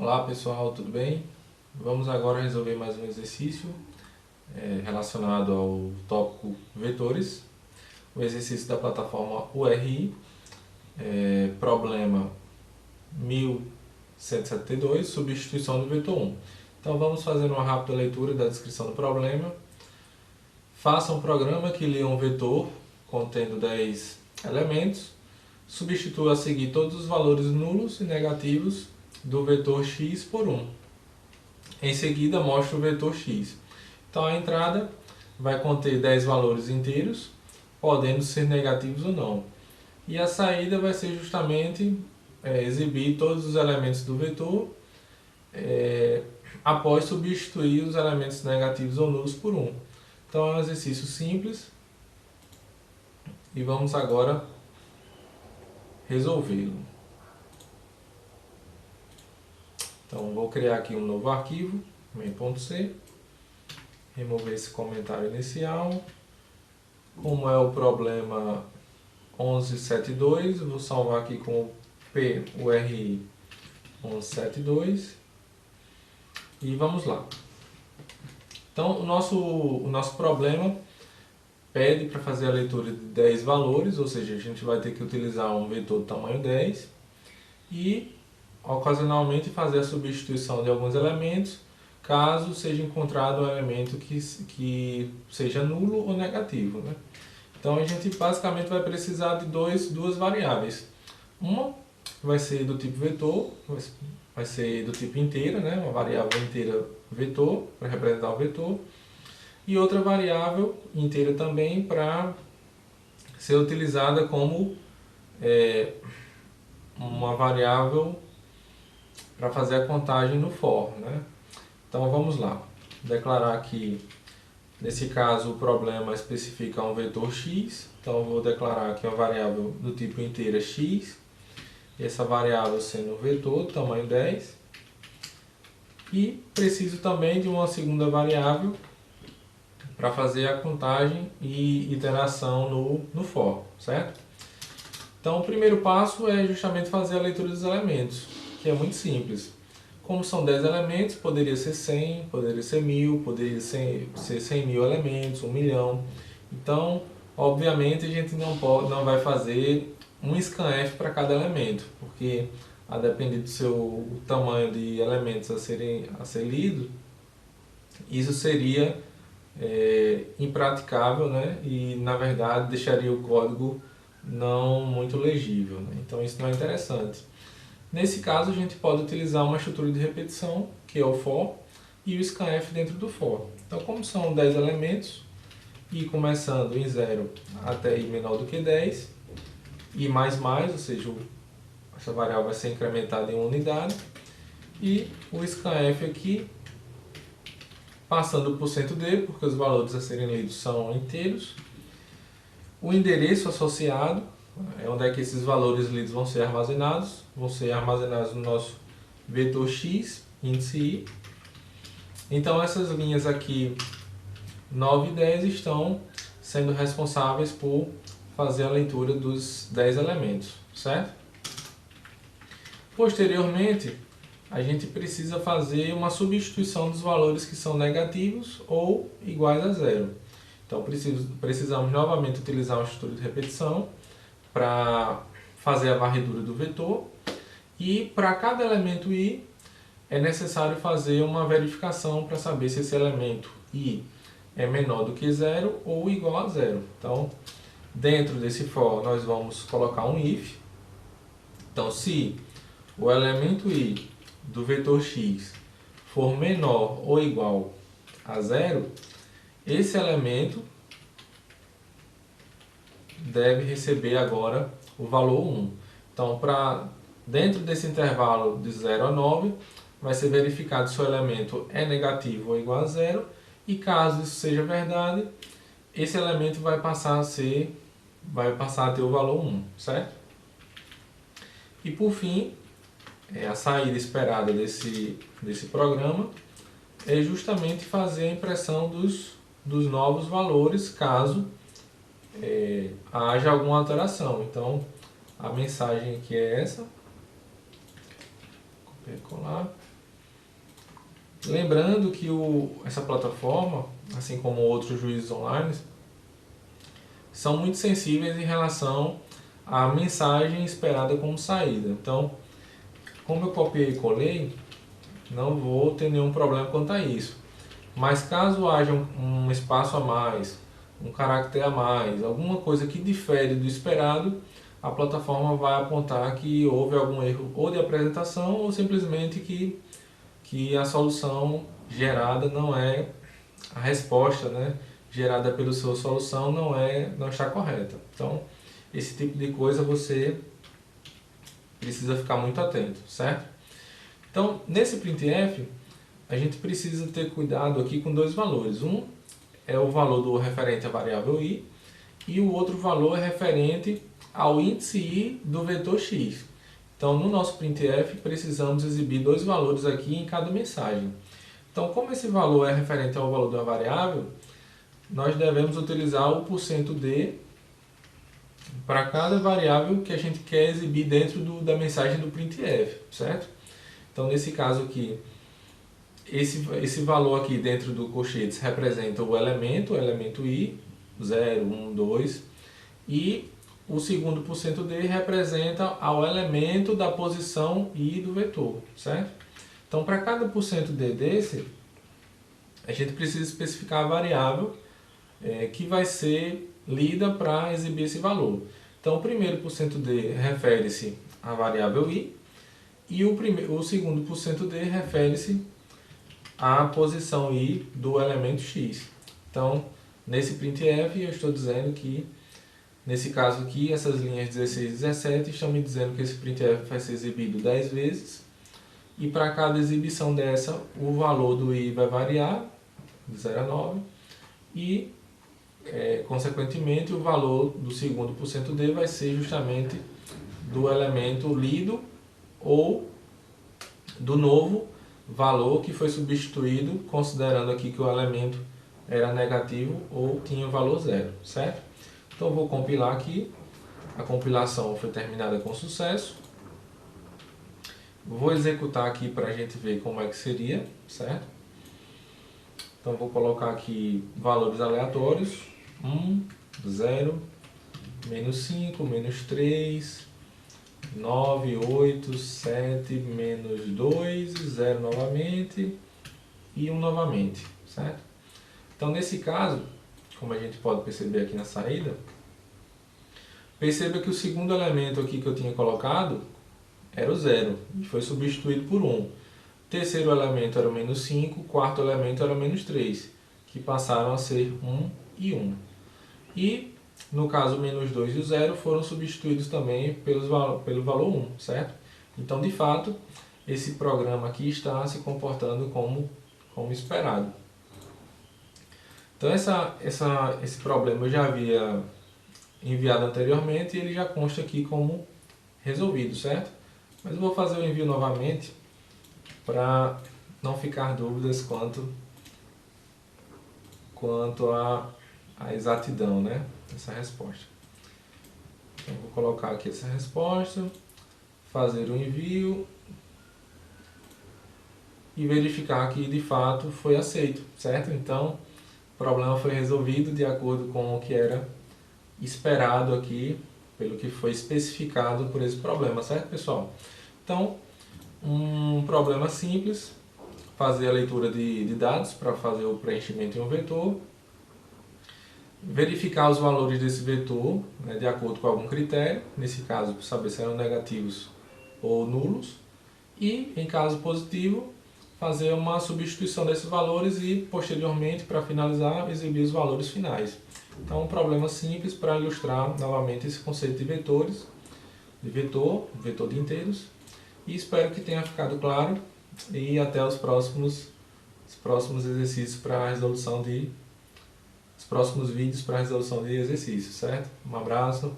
Olá pessoal, tudo bem? Vamos agora resolver mais um exercício relacionado ao tópico vetores. O exercício da plataforma URI, problema 1172, substituição do vetor 1. Então vamos fazer uma rápida leitura da descrição do problema. Faça um programa que lê um vetor contendo 10 elementos. Substitua a seguir todos os valores nulos e negativos do vetor x por 1. Em seguida, mostra o vetor x. Então, a entrada vai conter 10 valores inteiros, podendo ser negativos ou não. E a saída vai ser justamente exibir todos os elementos do vetor após substituir os elementos negativos ou nulos por 1. Então, é um exercício simples e vamos agora resolvê-lo. Então, vou criar aqui um novo arquivo, main.c, remover esse comentário inicial. Como é o problema 1172, vou salvar aqui com o PURI 1172 e vamos lá. Então, o nosso problema pede para fazer a leitura de 10 valores, ou seja, a gente vai ter que utilizar um vetor do tamanho 10 e ocasionalmente fazer a substituição de alguns elementos, caso seja encontrado um elemento que seja nulo ou negativo, né? Então a gente basicamente vai precisar de duas variáveis. Uma vai ser do tipo vetor, vai ser do tipo inteira, né? Uma variável inteira vetor, para representar o vetor, e outra variável inteira também para ser utilizada como uma variável para fazer a contagem no for, né? Então vamos lá, declarar aqui, nesse caso o problema especifica um vetor x, então eu vou declarar aqui uma variável do tipo inteira x, e essa variável sendo um vetor, tamanho 10, e preciso também de uma segunda variável para fazer a contagem e iteração no for, certo? Então o primeiro passo é justamente fazer a leitura dos elementos, que é muito simples. Como são 10 elementos, poderia ser 100, poderia ser 1000, poderia ser 100 mil elementos, 1 milhão. Então, obviamente, a gente não vai fazer um scanf para cada elemento, porque a depender do seu tamanho de elementos a ser lido, isso seria impraticável, né? E, na verdade, deixaria o código não muito legível, né? Então, isso não é interessante. Nesse caso, a gente pode utilizar uma estrutura de repetição, que é o for, e o scanf dentro do for. Então, como são 10 elementos, e começando em 0 até i menor do que 10, i mais, ou seja, essa variável vai ser incrementada em uma unidade, e o scanf aqui, passando por %d, porque os valores a serem lidos são inteiros, o endereço associado, é onde é que esses valores lidos vão ser armazenados no nosso vetor x, índice i. Então essas linhas aqui 9 e 10 estão sendo responsáveis por fazer a leitura dos 10 elementos, certo? Posteriormente, a gente precisa fazer uma substituição dos valores que são negativos ou iguais a zero. Então precisamos novamente utilizar uma estrutura de repetição para fazer a varredura do vetor, e para cada elemento i é necessário fazer uma verificação para saber se esse elemento i é menor do que zero ou igual a zero. Então, dentro desse for, nós vamos colocar um if. Então, se o elemento i do vetor x for menor ou igual a zero, esse elemento deve receber agora o valor 1. Então, dentro desse intervalo de 0 a 9, vai ser verificado se o elemento é negativo ou igual a zero, e caso isso seja verdade, esse elemento vai passar a ter o valor 1, certo? E por fim, a saída esperada desse programa é justamente fazer a impressão dos novos valores, caso haja alguma alteração. Então, a mensagem aqui é essa. Copiar e colar. Lembrando que essa plataforma, assim como outros juízes online, são muito sensíveis em relação à mensagem esperada como saída. Então, como eu copiei e colei, não vou ter nenhum problema quanto a isso. Mas caso haja um espaço a mais, um caractere a mais, alguma coisa que difere do esperado, a plataforma vai apontar que houve algum erro ou de apresentação ou simplesmente que a solução gerada não é a resposta, né, gerada pela sua solução não está correta. Então, esse tipo de coisa você precisa ficar muito atento, certo? Então, nesse printf, a gente precisa ter cuidado aqui com dois valores. Um é o valor do referente à variável i e o outro valor é referente ao índice i do vetor x. Então, no nosso printf, precisamos exibir dois valores aqui em cada mensagem. Então, como esse valor é referente ao valor da variável, nós devemos utilizar o %d para cada variável que a gente quer exibir dentro da mensagem do printf, certo? Então, nesse caso aqui, esse valor aqui dentro do colchetes representa o elemento i, 0, 1, 2, e o segundo %d representa ao elemento da posição i do vetor, certo? Então, para cada %d desse, a gente precisa especificar a variável que vai ser lida para exibir esse valor. Então, o primeiro %d refere-se à variável i e o segundo %d refere-se à posição i do elemento x. Então, nesse printf, eu estou dizendo que, nesse caso aqui, essas linhas 16 e 17 estão me dizendo que esse printf vai ser exibido 10 vezes. E para cada exibição dessa, o valor do i vai variar, de 0 a 9. E, consequentemente, o valor do segundo %d vai ser justamente do elemento lido ou do novo valor que foi substituído, considerando aqui que o elemento era negativo ou tinha valor 0, certo? Então eu vou compilar aqui, a compilação foi terminada com sucesso. Vou executar aqui para a gente ver como é que seria, certo? Então vou colocar aqui valores aleatórios, 1, 0, menos 5, menos 3, 9, 8, 7, menos 2, 0 novamente e 1 novamente, certo? Então, nesse caso, como a gente pode perceber aqui na saída, perceba que o segundo elemento aqui que eu tinha colocado era o 0 e foi substituído por 1. O terceiro elemento era o menos 5, o quarto elemento era o menos 3, que passaram a ser 1 e 1. E no caso, o menos 2 e o 0 foram substituídos também pelo valor 1, certo? Então, de fato, esse programa aqui está se comportando como esperado. Então, esse problema eu já havia enviado anteriormente e ele já consta aqui como resolvido, certo? Mas eu vou fazer o envio novamente para não ficar dúvidas quanto à exatidão, né, dessa resposta. Então, vou colocar aqui essa resposta, fazer o envio e verificar que de fato foi aceito, certo? Então, o problema foi resolvido de acordo com o que era esperado aqui, pelo que foi especificado por esse problema, certo, pessoal? Então, um problema simples, fazer a leitura de dados para fazer o preenchimento em um vetor, verificar os valores desse vetor, né, de acordo com algum critério, nesse caso, para saber se eram negativos ou nulos, e, em caso positivo, fazer uma substituição desses valores e, posteriormente, para finalizar, exibir os valores finais. Então, um problema simples para ilustrar novamente esse conceito de vetores, de vetor de inteiros, e espero que tenha ficado claro, e até os próximos exercícios para a resolução os próximos vídeos para a resolução de exercícios, certo? Um abraço.